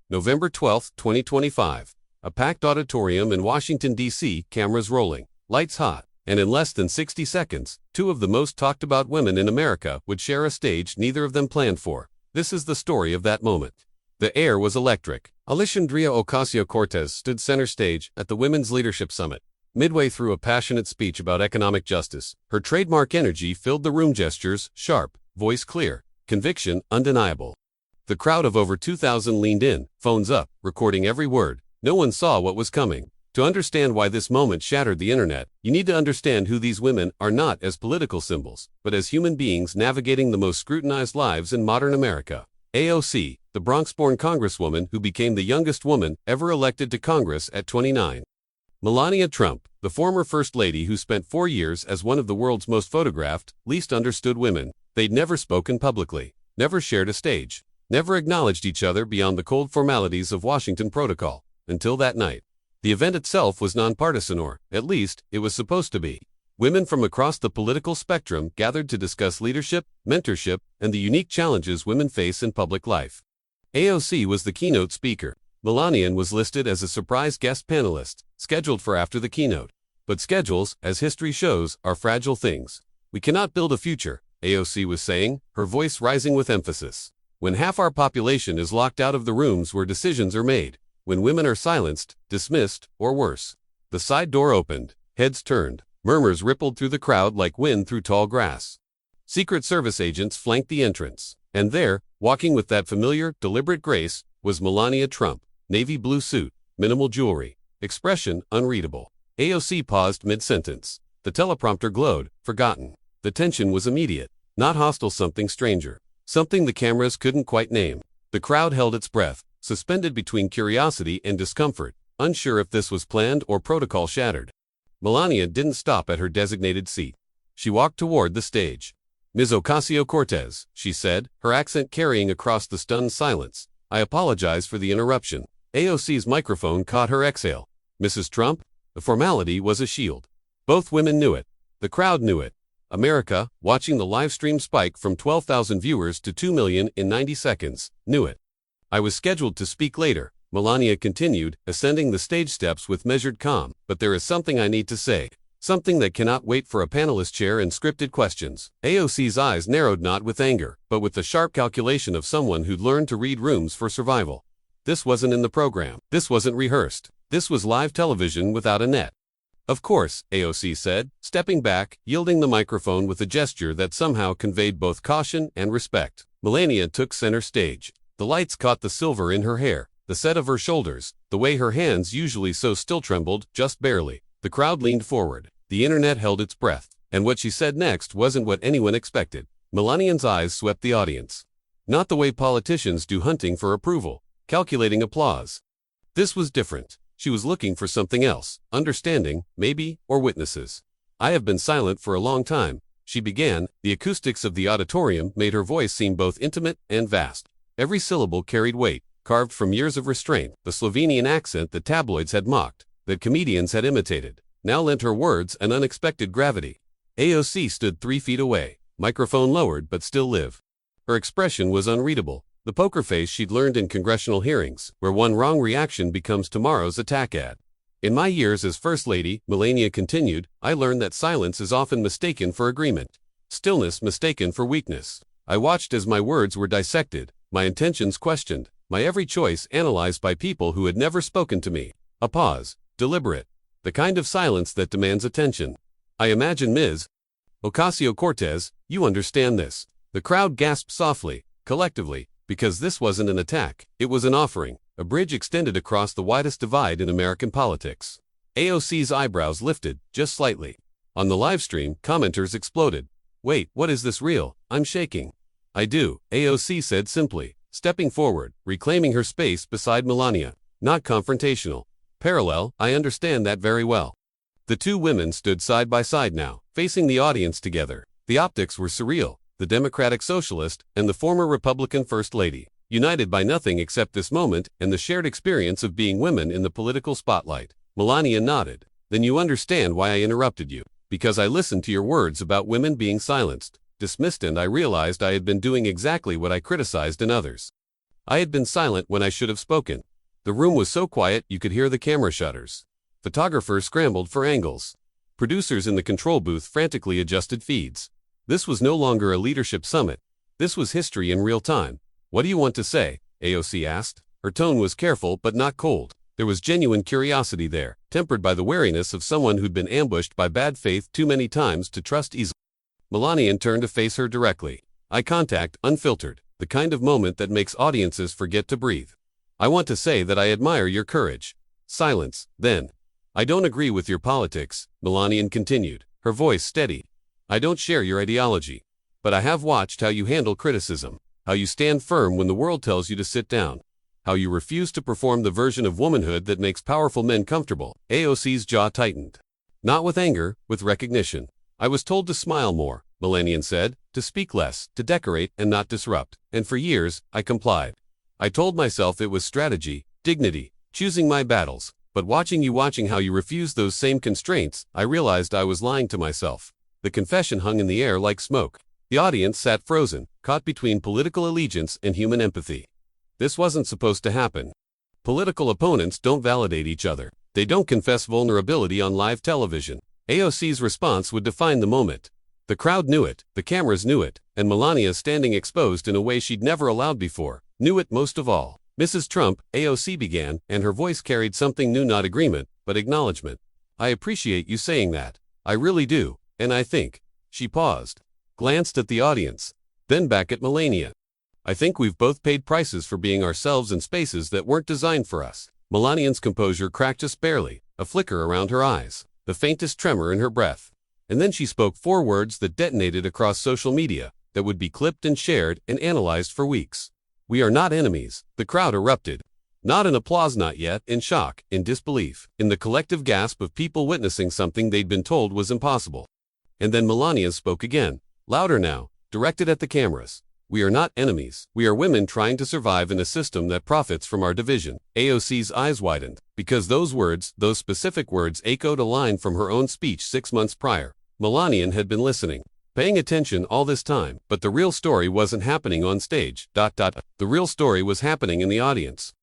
November 12, 2025. A packed auditorium in Washington, D.C., cameras rolling, lights hot, and in less than 60 seconds, two of the most talked about women in America would share a stage neither of them planned for. This is the story of that moment. The air was electric. Alexandria Ocasio-Cortez stood center stage at the Women's Leadership Summit. Midway through a passionate speech about economic justice, her trademark energy filled the room. Gestures sharp, voice clear, conviction undeniable. The crowd of over 2,000 leaned in, phones up, recording every word. No one saw what was coming. To understand why this moment shattered the internet, you need to understand who these women are, not as political symbols, but as human beings navigating the most scrutinized lives in modern America. AOC, the Bronx-born congresswoman who became the youngest woman ever elected to Congress at 29. Melania Trump, the former First Lady who spent 4 years as one of the world's most photographed, least understood women. They'd never spoken publicly, never shared a stage, never acknowledged each other beyond the cold formalities of Washington protocol, until that night. The event itself was nonpartisan, or, at least, it was supposed to be. Women from across the political spectrum gathered to discuss leadership, mentorship, and the unique challenges women face in public life. AOC was the keynote speaker. Melania was listed as a surprise guest panelist, scheduled for after the keynote. But schedules, as history shows, are fragile things. We cannot build a future, AOC was saying, her voice rising with emphasis, when half our population is locked out of the rooms where decisions are made, when women are silenced, dismissed, or worse. The side door opened, heads turned, murmurs rippled through the crowd like wind through tall grass. Secret Service agents flanked the entrance, and there, walking with that familiar, deliberate grace, was Melania Trump. Navy blue suit, minimal jewelry, expression unreadable. AOC paused mid-sentence. The teleprompter glowed, forgotten. The tension was immediate, not hostile, something stranger, something the cameras couldn't quite name. The crowd held its breath, suspended between curiosity and discomfort, unsure if this was planned or protocol shattered. Melania didn't stop at her designated seat. She walked toward the stage. "Ms. Ocasio-Cortez," she said, her accent carrying across the stunned silence. "I apologize for the interruption." AOC's microphone caught her exhale. "Mrs. Trump?" The formality was a shield. Both women knew it. The crowd knew it. America, watching the live stream spike from 12,000 viewers to 2 million in 90 seconds, knew it. "I was scheduled to speak later," Melania continued, ascending the stage steps with measured calm, "but there is something I need to say. Something that cannot wait for a panelist chair and scripted questions." AOC's eyes narrowed not with anger, but with the sharp calculation of someone who'd learned to read rooms for survival. This wasn't in the program. This wasn't rehearsed. This was live television without a net. "Of course," AOC said, stepping back, yielding the microphone with a gesture that somehow conveyed both caution and respect. Melania took center stage. The lights caught the silver in her hair, the set of her shoulders, the way her hands, usually so still, trembled, just barely. The crowd leaned forward. The internet held its breath. And what she said next wasn't what anyone expected. Melania's eyes swept the audience. Not the way politicians do, hunting for approval, calculating applause. This was different. She was looking for something else, understanding, maybe, or witnesses. "I have been silent for a long time," she began. The acoustics of the auditorium made her voice seem both intimate and vast. Every syllable carried weight, carved from years of restraint. The Slovenian accent that tabloids had mocked, that comedians had imitated, now lent her words an unexpected gravity. AOC stood 3 feet away, microphone lowered but still live. Her expression was unreadable, the poker face she'd learned in congressional hearings, where one wrong reaction becomes tomorrow's attack ad. "In my years as First Lady," Melania continued, "I learned that silence is often mistaken for agreement, stillness mistaken for weakness. I watched as my words were dissected, my intentions questioned, my every choice analyzed by people who had never spoken to me. A pause, deliberate, the kind of silence that demands attention. I imagine Ms. Ocasio-Cortez, you understand this." The crowd gasped softly, collectively, because this wasn't an attack, it was an offering, a bridge extended across the widest divide in American politics. AOC's eyebrows lifted, just slightly. On the livestream, commenters exploded. "Wait, what is this real? I'm shaking." "I do," AOC said simply, stepping forward, reclaiming her space beside Melania. "Not confrontational. Parallel, I understand that very well." The two women stood side by side now, facing the audience together. The optics were surreal. The Democratic Socialist and the former Republican First Lady, united by nothing except this moment and the shared experience of being women in the political spotlight. Melania nodded. "Then you understand why I interrupted you. Because I listened to your words about women being silenced, dismissed, and I realized I had been doing exactly what I criticized in others. I had been silent when I should have spoken. The room was so quiet you could hear the camera shutters. Photographers scrambled for angles. Producers in the control booth frantically adjusted feeds. This was no longer a leadership summit. This was history in real time. What do you want to say? AOC asked. Her tone was careful but not cold. There was genuine curiosity there, tempered by the wariness of someone who'd been ambushed by bad faith too many times to trust easily. Melania turned to face her directly. Eye contact, unfiltered, the kind of moment that makes audiences forget to breathe. I want to say that I admire your courage. Silence, then. I don't agree with your politics, Melania continued, her voice steady. I don't share your ideology. But I have watched how you handle criticism, how you stand firm when the world tells you to sit down, how you refuse to perform the version of womanhood that makes powerful men comfortable. AOC's jaw tightened. Not with anger, with recognition. I was told to smile more, Melania said, to speak less, to decorate and not disrupt, and for years, I complied. I told myself it was strategy, dignity, choosing my battles, but watching how you refused those same constraints, I realized I was lying to myself. The confession hung in the air like smoke. The audience sat frozen, caught between political allegiance and human empathy. This wasn't supposed to happen. Political opponents don't validate each other. They don't confess vulnerability on live television. AOC's response would define the moment. The crowd knew it, the cameras knew it, and Melania, standing exposed in a way she'd never allowed before, knew it most of all. Mrs. Trump, AOC began, and her voice carried something new, not agreement, but acknowledgement. I appreciate you saying that. I really do, and I think. She paused, glanced at the audience, then back at Melania. I think we've both paid prices for being ourselves in spaces that weren't designed for us. Melania's composure cracked just barely, a flicker around her eyes, the faintest tremor in her breath. And then she spoke 4 words that detonated across social media, that would be clipped and shared and analyzed for weeks. We are not enemies. The crowd erupted. Not in applause, not yet, in shock, in disbelief, in the collective gasp of people witnessing something they'd been told was impossible. And then Melania spoke again, louder now, directed at the cameras. We are not enemies. We are women trying to survive in a system that profits from our division. AOC's eyes widened, because those words, those specific words, echoed a line from her own speech 6 months prior. Melania had been listening, paying attention all this time, but the real story wasn't happening on stage. The real story was happening in the audience.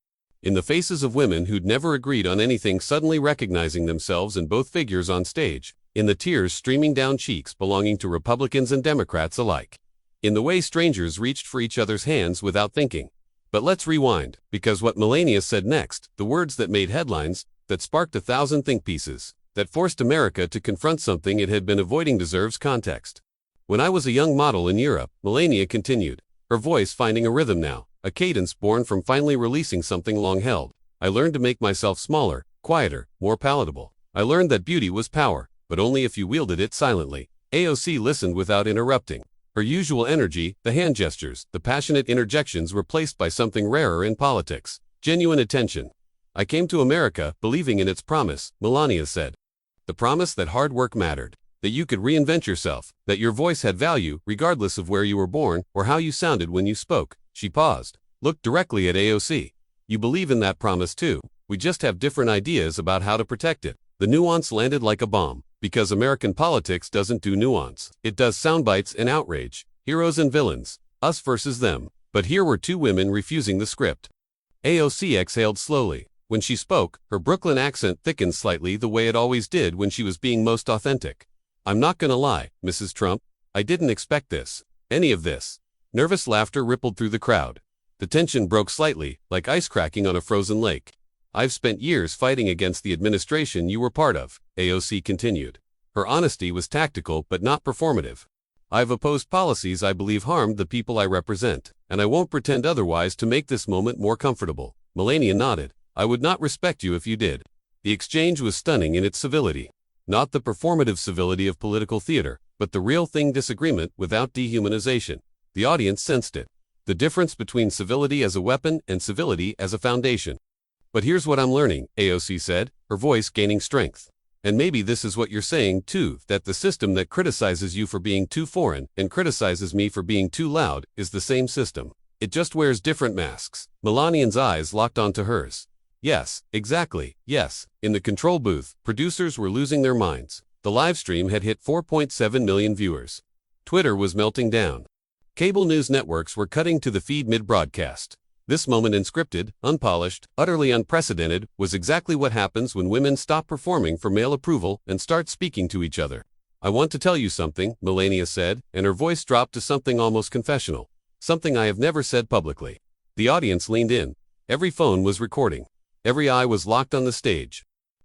In the faces of women who'd never agreed on anything suddenly recognizing themselves in both figures on stage, in the tears streaming down cheeks belonging to Republicans and Democrats alike, in the way strangers reached for each other's hands without thinking. But let's rewind, because what Melania said next, the words that made headlines, that sparked 1,000 think pieces, that forced America to confront something it had been avoiding deserves context. When I was a young model in Europe, Melania continued, her voice finding a rhythm now, a cadence born from finally releasing something long held. I learned to make myself smaller, quieter, more palatable. I learned that beauty was power, but only if you wielded it silently. AOC listened without interrupting. Her usual energy, the hand gestures, the passionate interjections replaced by something rarer in politics, genuine attention. I came to America believing in its promise, Melania said. The promise that hard work mattered, that you could reinvent yourself, that your voice had value regardless of where you were born or how you sounded when you spoke. She paused, looked directly at AOC. You believe in that promise too. We just have different ideas about how to protect it. The nuance landed like a bomb, because American politics doesn't do nuance. It does sound bites and outrage, heroes and villains, us versus them. But here were 2 women refusing the script. AOC exhaled slowly. When she spoke, her Brooklyn accent thickened slightly the way it always did when she was being most authentic. I'm not gonna lie, Mrs. Trump. I didn't expect this. Any of this. Nervous laughter rippled through the crowd. The tension broke slightly, like ice cracking on a frozen lake. I've spent years fighting against the administration you were part of, AOC continued. Her honesty was tactical but not performative. I've opposed policies I believe harmed the people I represent, and I won't pretend otherwise to make this moment more comfortable. Melania nodded. I would not respect you if you did. The exchange was stunning in its civility. Not the performative civility of political theater, but the real thing, disagreement without dehumanization. The audience sensed it. The difference between civility as a weapon and civility as a foundation. But here's what I'm learning, AOC said, her voice gaining strength. And maybe this is what you're saying too, that the system that criticizes you for being too foreign and criticizes me for being too loud is the same system. It just wears different masks. Melania's eyes locked onto hers. Yes, exactly, yes. In the control booth, producers were losing their minds. The live stream had hit 4.7 million viewers. Twitter was melting down. Cable news networks were cutting to the feed mid-broadcast. This moment, unscripted, unpolished, utterly unprecedented, was exactly what happens when women stop performing for male approval and start speaking to each other. "I want to tell you something," Melania said, and her voice dropped to something almost confessional. "Something I have never said publicly." The audience leaned in. Every phone was recording. Every eye was locked on the stage.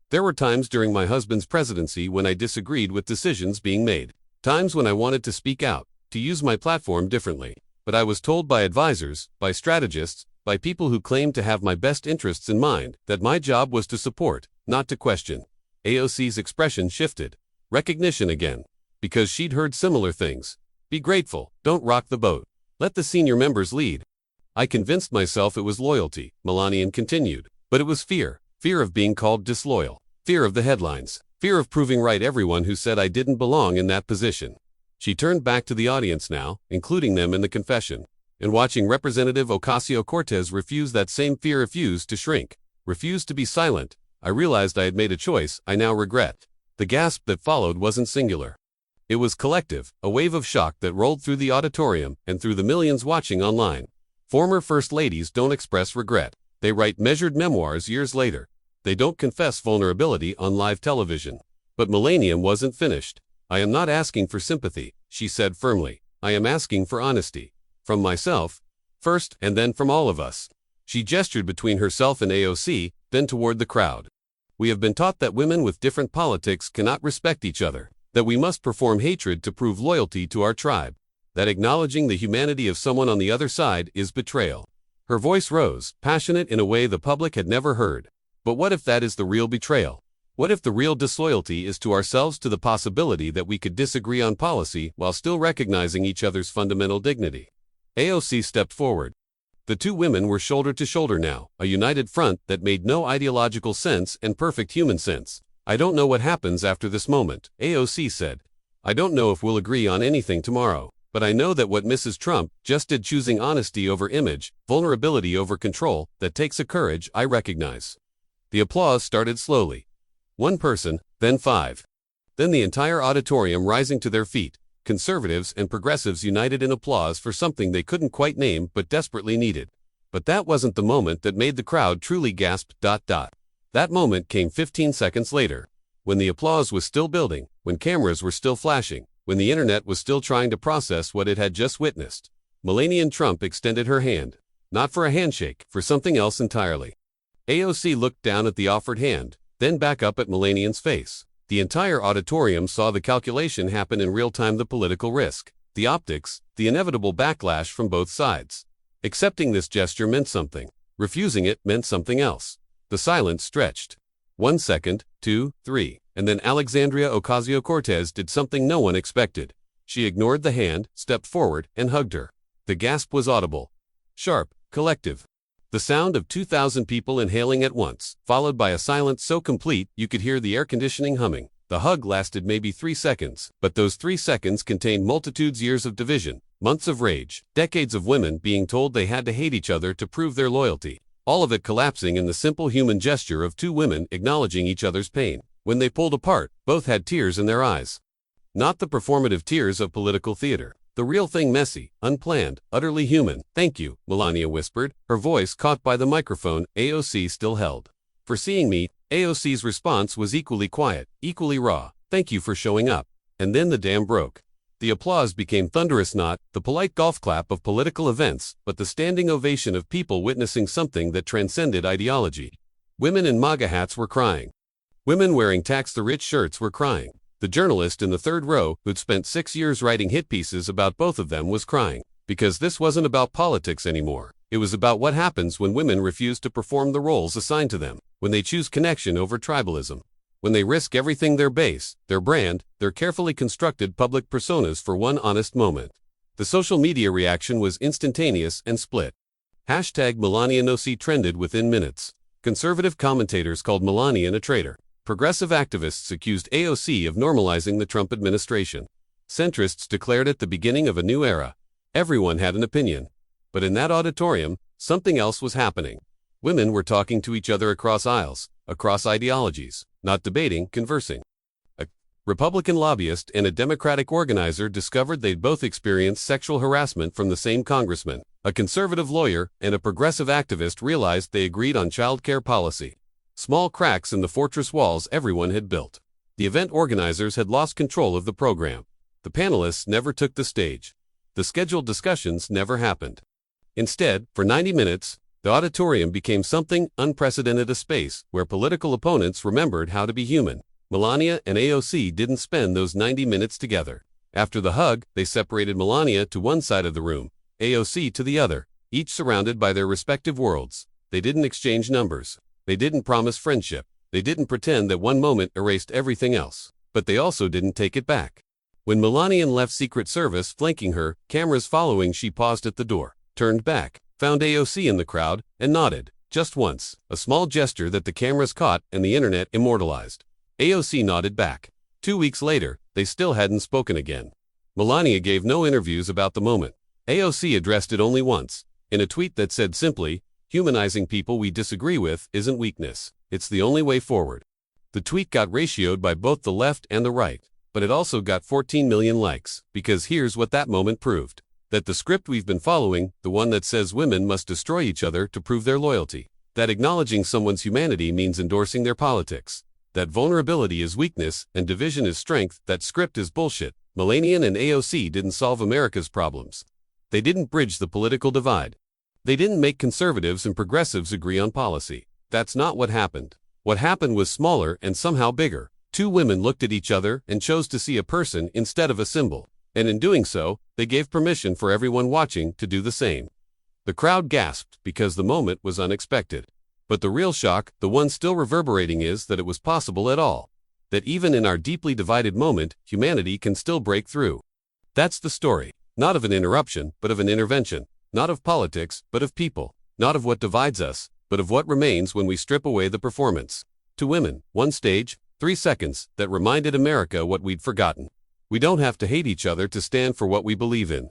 "There were times during my husband's presidency when I disagreed with decisions being made. Times when I wanted to speak out, to use my platform differently. But I was told by advisors, by strategists, by people who claimed to have my best interests in mind, that my job was to support, not to question." AOC's expression shifted. Recognition again. Because she'd heard similar things. "Be grateful, don't rock the boat. Let the senior members lead." "I convinced myself it was loyalty," Melania continued. "But it was fear. Fear of being called disloyal. Fear of the headlines. Fear of proving right everyone who said I didn't belong in that position." She turned back to the audience now, including them in the confession. And watching Representative Ocasio-Cortez refuse that same fear, refused to shrink, refused to be silent, I realized I had made a choice I now regret. The gasp that followed wasn't singular. It was collective, a wave of shock that rolled through the auditorium and through the millions watching online. Former First Ladies don't express regret. They write measured memoirs years later. They don't confess vulnerability on live television. But Melania wasn't finished. "I am not asking for sympathy," she said firmly. "I am asking for honesty. From myself, first, and then from all of us." She gestured between herself and AOC, then toward the crowd. "We have been taught that women with different politics cannot respect each other, that we must perform hatred to prove loyalty to our tribe, that acknowledging the humanity of someone on the other side is betrayal." Her voice rose, passionate in a way the public had never heard. "But what if that is the real betrayal? What if the real disloyalty is to ourselves, to the possibility that we could disagree on policy while still recognizing each other's fundamental dignity?" AOC stepped forward. The two women were shoulder to shoulder now, a united front that made no ideological sense and perfect human sense. "I don't know what happens after this moment," AOC said. "I don't know if we'll agree on anything tomorrow, but I know that what Mrs. Trump just did, choosing honesty over image, vulnerability over control, that takes a courage I recognize." The applause started slowly. One person, then five. Then the entire auditorium rising to their feet. Conservatives and progressives united in applause for something they couldn't quite name but desperately needed. But that wasn't the moment that made the crowd truly gasp. That moment came 15 seconds later, when the applause was still building, when cameras were still flashing, when the internet was still trying to process what it had just witnessed. Melania Trump extended her hand, not for a handshake, for something else entirely. AOC looked down at the offered hand, then back up at Melania's face. The entire auditorium saw the calculation happen in real time, the political risk, the optics, the inevitable backlash from both sides. Accepting this gesture meant something. Refusing it meant something else. The silence stretched. 1 second, 2, 3, and then Alexandria Ocasio-Cortez did something no one expected. She ignored the hand, stepped forward, and hugged her. The gasp was audible. Sharp, collective. The sound of 2,000 people inhaling at once, followed by a silence so complete you could hear the air conditioning humming. The hug lasted maybe 3 seconds, but those 3 seconds contained multitudes' years of division, months of rage, decades of women being told they had to hate each other to prove their loyalty. All of it collapsing in the simple human gesture of two women acknowledging each other's pain. When they pulled apart, both had tears in their eyes. Not the performative tears of political theater. The real thing, messy, unplanned, utterly human. "Thank you," Melania whispered, her voice caught by the microphone AOC still held. "For seeing me." AOC's response was equally quiet, equally raw. "Thank you for showing up." And then the dam broke. The applause became thunderous, not the polite golf clap of political events, but the standing ovation of people witnessing something that transcended ideology. Women in MAGA hats were crying. Women wearing tax the rich shirts were crying. The journalist in the third row, who'd spent 6 years writing hit pieces about both of them, was crying. Because this wasn't about politics anymore. It was about what happens when women refuse to perform the roles assigned to them, when they choose connection over tribalism, when they risk everything, their base, their brand, their carefully constructed public personas for one honest moment. The social media reaction was instantaneous and split. #MelaniaNoC trended within minutes. Conservative commentators called Melania a traitor. Progressive activists accused AOC of normalizing the Trump administration. Centrists declared it the beginning of a new era. Everyone had an opinion. But in that auditorium, something else was happening. Women were talking to each other across aisles, across ideologies, not debating, conversing. A Republican lobbyist and a Democratic organizer discovered they'd both experienced sexual harassment from the same congressman. A conservative lawyer and a progressive activist realized they agreed on childcare policy. Small cracks in the fortress walls everyone had built. The event organizers had lost control of the program. The panelists never took the stage. The scheduled discussions never happened. Instead, for 90 minutes, the auditorium became something unprecedented, a space where political opponents remembered how to be human. Melania and AOC didn't spend those 90 minutes together. After the hug, they separated, Melania to one side of the room, AOC to the other, each surrounded by their respective worlds. They didn't exchange numbers. They didn't promise friendship. They didn't pretend that one moment erased everything else. But they also didn't take it back. When Melania left, Secret Service flanking her, cameras following, she paused at the door, turned back, found AOC in the crowd, and nodded, just once, a small gesture that the cameras caught and the internet immortalized. AOC nodded back. 2 weeks later, they still hadn't spoken again. Melania gave no interviews about the moment. AOC addressed it only once, in a tweet that said simply, "Humanizing people we disagree with isn't weakness, it's the only way forward." The tweet got ratioed by both the left and the right, but it also got 14 million likes, because here's what that moment proved. That the script we've been following, the one that says women must destroy each other to prove their loyalty, that acknowledging someone's humanity means endorsing their politics, that vulnerability is weakness and division is strength, that script is bullshit. Melania and AOC didn't solve America's problems. They didn't bridge the political divide. They didn't make conservatives and progressives agree on policy. That's not what happened. What happened was smaller and somehow bigger. Two women looked at each other and chose to see a person instead of a symbol. And in doing so, they gave permission for everyone watching to do the same. The crowd gasped because the moment was unexpected. But the real shock, the one still reverberating, is that it was possible at all. That even in our deeply divided moment, humanity can still break through. That's the story. Not of an interruption, but of an intervention. Not of politics, but of people. Not of what divides us, but of what remains when we strip away the performance. Two women, one stage, 3 seconds, that reminded America what we'd forgotten. We don't have to hate each other to stand for what we believe in.